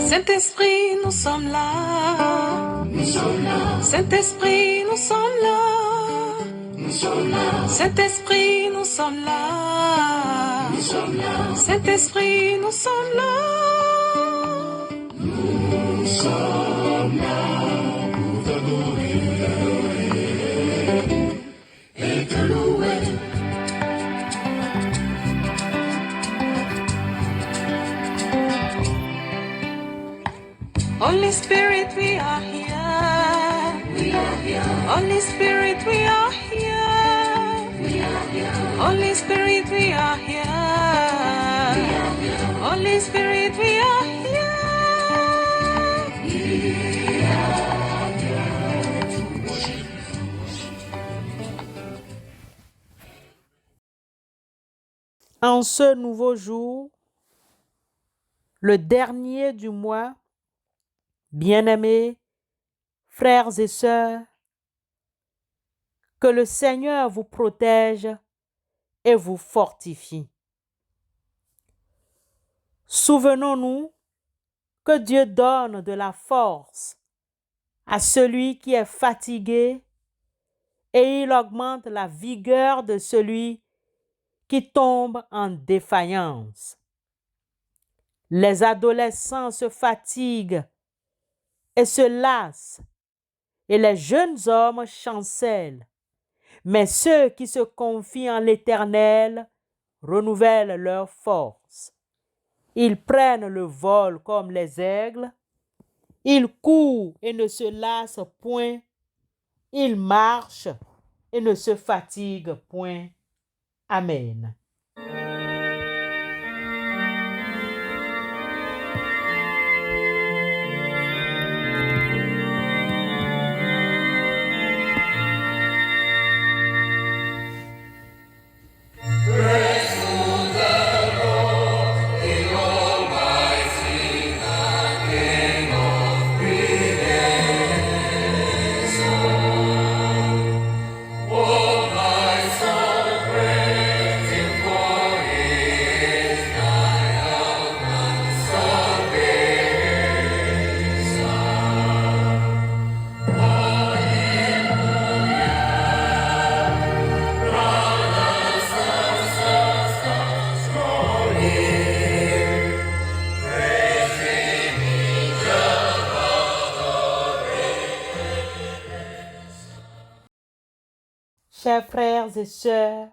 Saint-Esprit, nous sommes là. Nous sommes là. Saint-Esprit, nous sommes là. Nous sommes là. Saint-Esprit, nous sommes là. Nous sommes là. Saint-Esprit, nous sommes là. Nous sommes là pour t'adorer et te louer. Holy Spirit, we are here. We are here. Holy Spirit, we are here. We are here. Holy Spirit, we are here. We are here. Holy Spirit, we are here. We are here to worship you. En ce nouveau jour, le dernier du mois, bien-aimés, frères et sœurs, que le Seigneur vous protège et vous fortifie. Souvenons-nous que Dieu donne de la force à celui qui est fatigué et il augmente la vigueur de celui qui tombe en défaillance. Les adolescents se fatiguent et se lassent, et les jeunes hommes chancellent. Mais ceux qui se confient en l'Éternel renouvellent leur force. Ils prennent le vol comme les aigles. Ils courent et ne se lassent point. Ils marchent et ne se fatiguent point. Amen. Chers frères et sœurs,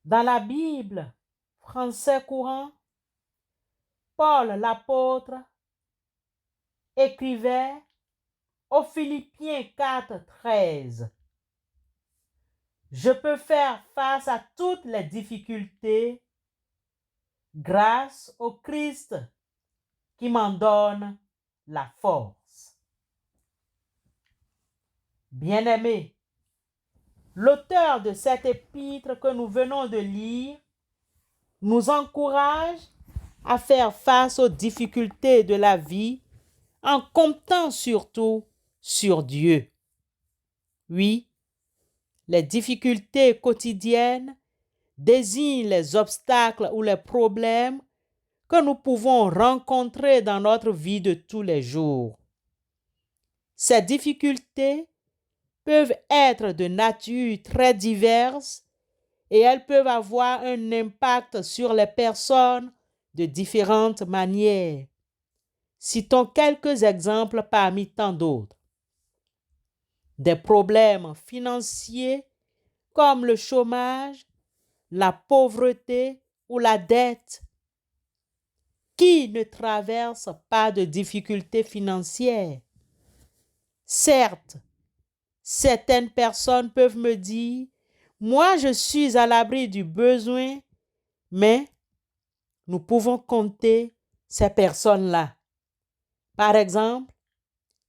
dans la Bible français courant, Paul l'apôtre écrivait aux Philippiens 4:13. Je peux faire face à toutes les difficultés grâce au Christ qui m'en donne la force. Bien-aimés, l'auteur de cet épître que nous venons de lire nous encourage à faire face aux difficultés de la vie en comptant surtout sur Dieu. Oui, les difficultés quotidiennes désignent les obstacles ou les problèmes que nous pouvons rencontrer dans notre vie de tous les jours. Ces difficultés peuvent être de nature très diverse et elles peuvent avoir un impact sur les personnes de différentes manières. Citons quelques exemples parmi tant d'autres. Des problèmes financiers comme le chômage, la pauvreté ou la dette. Qui ne traverse pas de difficultés financières? Certes, certaines personnes peuvent me dire, moi je suis à l'abri du besoin, mais nous pouvons compter ces personnes-là. Par exemple,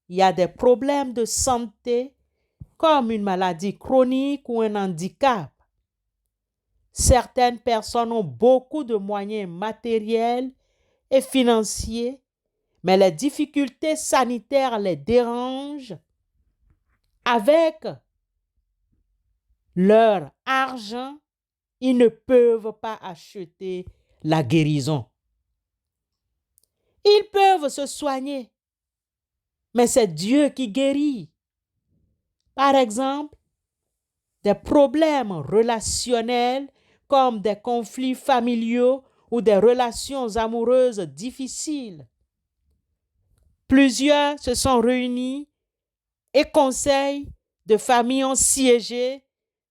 il y a des problèmes de santé comme une maladie chronique ou un handicap. Certaines personnes ont beaucoup de moyens matériels et financiers, mais les difficultés sanitaires les dérangent. Avec leur argent, ils ne peuvent pas acheter la guérison. Ils peuvent se soigner, mais c'est Dieu qui guérit. Par exemple, des problèmes relationnels comme des conflits familiaux ou des relations amoureuses difficiles. Plusieurs se sont réunis et conseils de famille ont siégé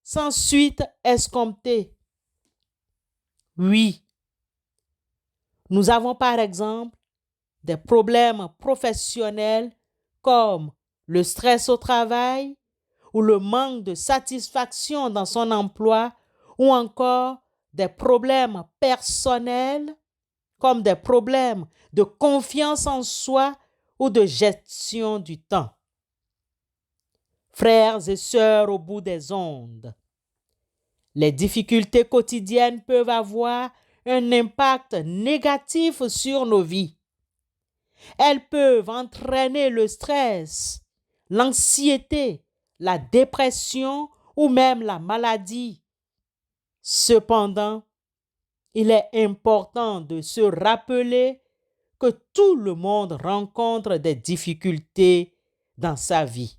sans suite escomptée. Oui, nous avons par exemple des problèmes professionnels comme le stress au travail ou le manque de satisfaction dans son emploi ou encore des problèmes personnels comme des problèmes de confiance en soi ou de gestion du temps. Frères et sœurs au bout des ondes, les difficultés quotidiennes peuvent avoir un impact négatif sur nos vies. Elles peuvent entraîner le stress, l'anxiété, la dépression ou même la maladie. Cependant, il est important de se rappeler que tout le monde rencontre des difficultés dans sa vie.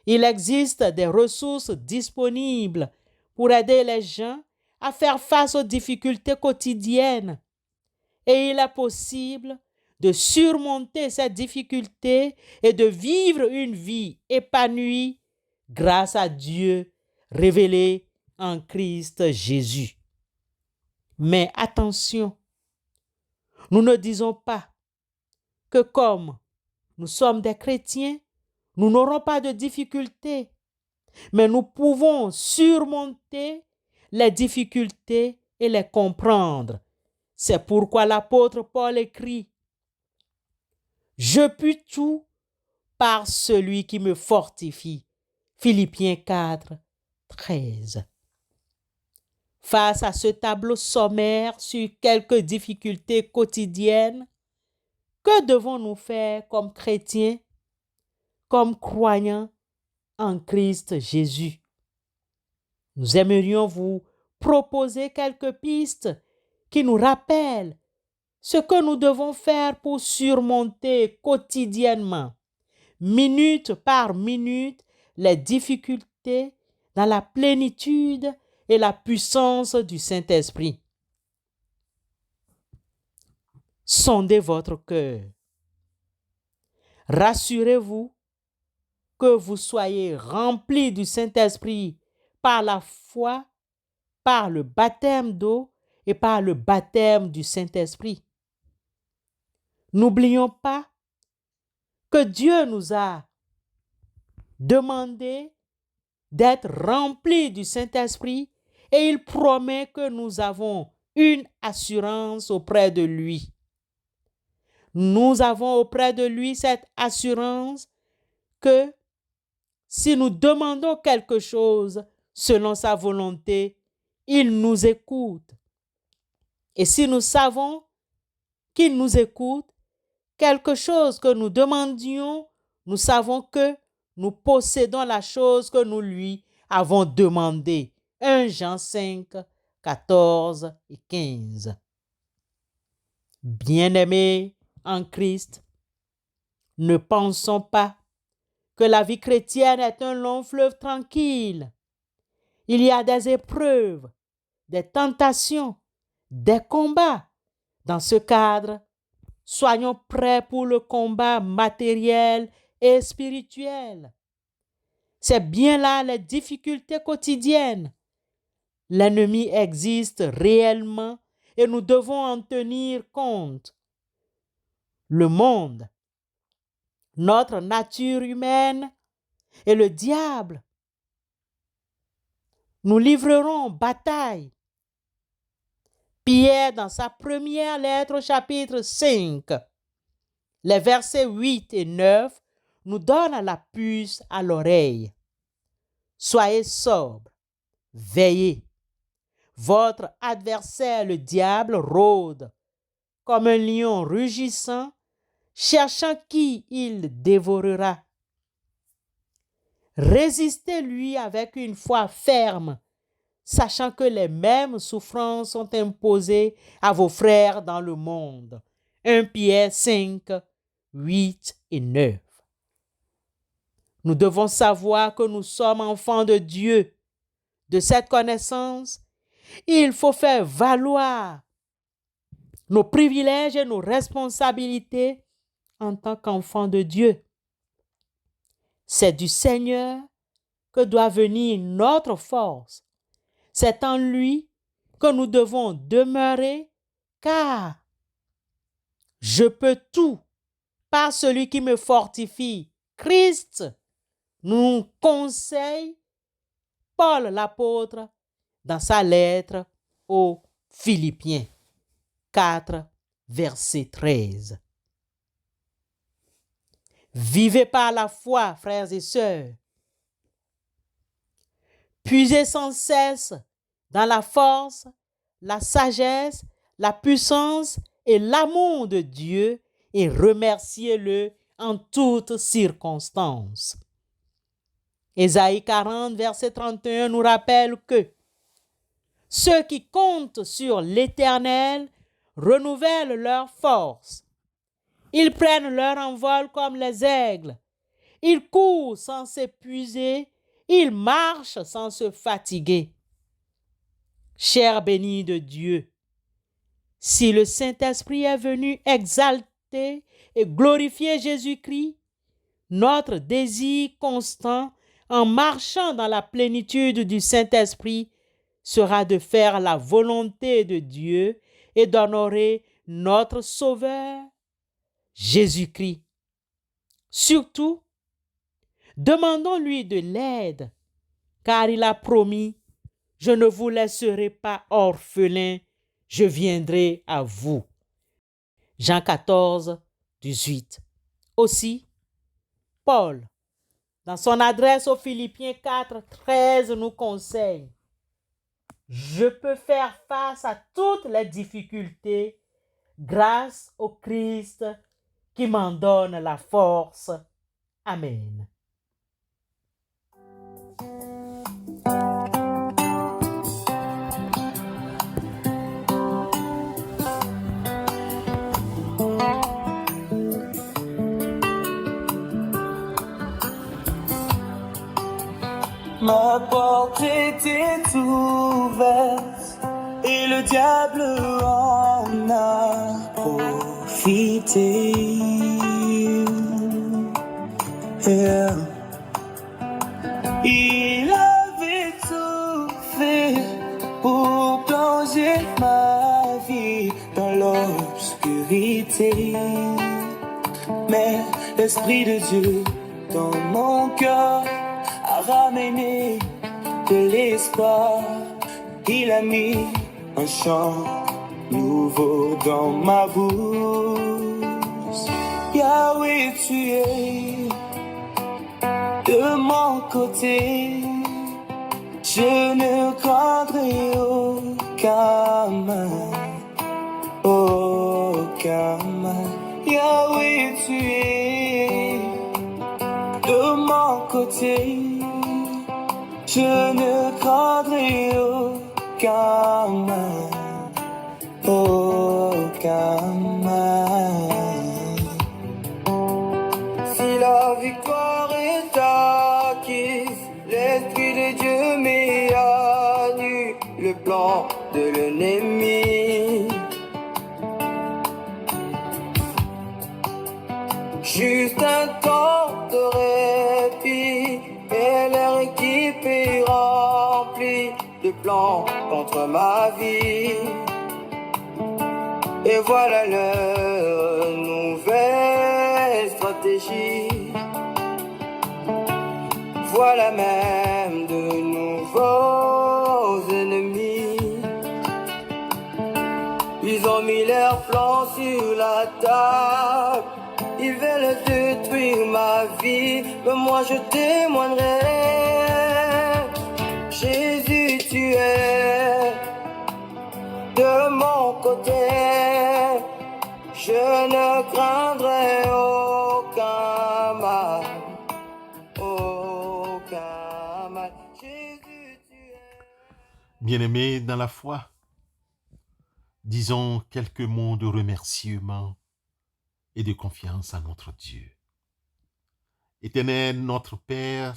Il existe des ressources disponibles pour aider les gens à faire face aux difficultés quotidiennes. Et il est possible de surmonter ces difficultés et de vivre une vie épanouie grâce à Dieu révélé en Christ Jésus. Mais attention, nous ne disons pas que comme nous sommes des chrétiens, nous n'aurons pas de difficultés, mais nous pouvons surmonter les difficultés et les comprendre. C'est pourquoi l'apôtre Paul écrit: « Je puis tout par celui qui me fortifie. » Philippiens 4, 13. Face à ce tableau sommaire sur quelques difficultés quotidiennes, que devons-nous faire comme chrétiens, comme croyants en Christ Jésus? Nous aimerions vous proposer quelques pistes qui nous rappellent ce que nous devons faire pour surmonter quotidiennement, minute par minute, les difficultés dans la plénitude et la puissance du Saint-Esprit. Sondez votre cœur. Rassurez-vous que vous soyez remplis du Saint-Esprit par la foi, par le baptême d'eau et par le baptême du Saint-Esprit. N'oublions pas que Dieu nous a demandé d'être remplis du Saint-Esprit et il promet que nous avons une assurance auprès de lui. Nous avons auprès de lui cette assurance que si nous demandons quelque chose selon sa volonté, il nous écoute. Et si nous savons qu'il nous écoute, quelque chose que nous demandions, nous savons que nous possédons la chose que nous lui avons demandée. 1 Jean 5, 14 et 15. Bien-aimés en Christ, ne pensons pas que la vie chrétienne est un long fleuve tranquille. Il y a des épreuves, des tentations, des combats. Dans ce cadre, soyons prêts pour le combat matériel et spirituel. C'est bien là les difficultés quotidiennes. L'ennemi existe réellement et nous devons en tenir compte. Le monde, notre nature humaine et le diable nous livrerons bataille. Pierre, dans sa première lettre au chapitre 5, les versets 8 et 9, nous donne la puce à l'oreille. Soyez sobres, veillez. Votre adversaire, le diable, rôde comme un lion rugissant, cherchant qui il dévorera. Résistez-lui avec une foi ferme, sachant que les mêmes souffrances sont imposées à vos frères dans le monde. 1 Pierre 5, 8 et 9. Nous devons savoir que nous sommes enfants de Dieu. De cette connaissance, il faut faire valoir nos privilèges et nos responsabilités en tant qu'enfants de Dieu. C'est du Seigneur que doit venir notre force. C'est en lui que nous devons demeurer, car je peux tout par celui qui me fortifie. Christ nous conseille Paul l'apôtre dans sa lettre aux Philippiens 4, verset 13. Vivez par la foi, frères et sœurs. Puisez sans cesse dans la force, la sagesse, la puissance et l'amour de Dieu et remerciez-le en toutes circonstances. Ésaïe 40, verset 31 nous rappelle que ceux qui comptent sur l'Éternel renouvellent leur force. Ils prennent leur envol comme les aigles. Ils courent sans s'épuiser. Ils marchent sans se fatiguer. Cher béni de Dieu, si le Saint-Esprit est venu exalter et glorifier Jésus-Christ, notre désir constant en marchant dans la plénitude du Saint-Esprit sera de faire la volonté de Dieu et d'honorer notre Sauveur, Jésus-Christ. Surtout, demandons-lui de l'aide, car il a promis, « Je ne vous laisserai pas orphelins, je viendrai à vous. » Jean 14, 18. Aussi, Paul, dans son adresse aux Philippiens 4, 13, nous conseille: je peux faire face à toutes les difficultés grâce au Christ qui m'en donne la force. Amen. Ma porte était ouverte et le diable en a profité. Yeah. Il avait tout fait pour plonger ma vie dans l'obscurité. Mais l'Esprit de Dieu dans mon cœur a ramené de l'espoir. Il a mis un chant nouveau dans ma bouche. Yahweh, tu es de mon côté. Je ne craindrai aucun mal, aucun mal. Yahweh, tu es de mon côté. Je ne craindrai aucun mal, aucun mal. Si la victoire est acquise, l'Esprit de Dieu m'annule le plan de l'ennemi. Juste un temps de répit et leur équipe est remplie de plans contre ma vie. Et voilà leur nouvelle stratégie. Voilà même de nouveaux ennemis. Ils ont mis leurs plans sur la table. Ils veulent détruire ma vie, mais moi je témoignerai. Jésus, tu es de mon côté. Je ne craindrai aucun mal, aucun mal. Jésus, tu es... Bien-aimés dans la foi, disons quelques mots de remerciement et de confiance à notre Dieu. Éternel, notre Père,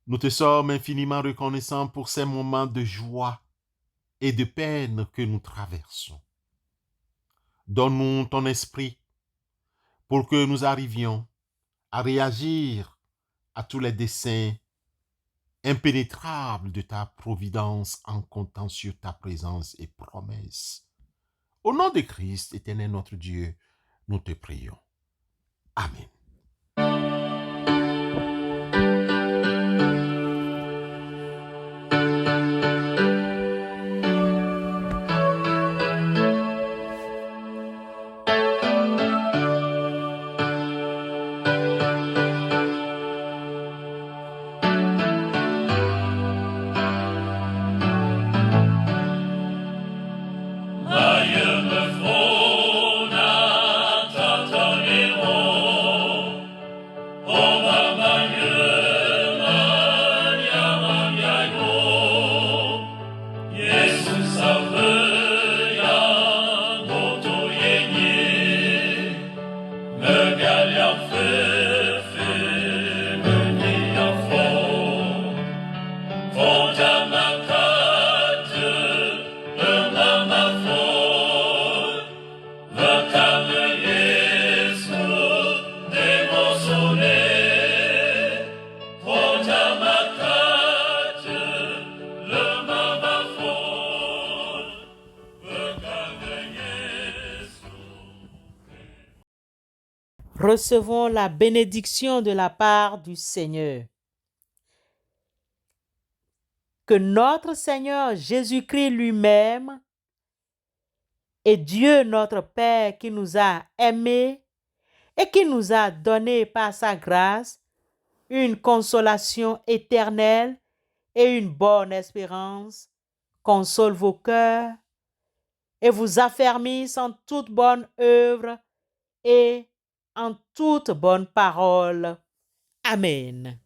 nous te sommes infiniment reconnaissants pour ces moments de joie et de peine que nous traversons. Donne-nous ton esprit pour que nous arrivions à réagir à tous les desseins impénétrables de ta providence en comptant sur ta présence et promesse. Au nom de Christ, éternel notre Dieu, nous te prions. Amen. Recevons la bénédiction de la part du Seigneur. Que notre Seigneur Jésus-Christ lui-même et Dieu notre Père qui nous a aimés et qui nous a donné par sa grâce une consolation éternelle et une bonne espérance, console vos cœurs et vous affermisse en toute bonne œuvre et en toute bonne parole. Amen.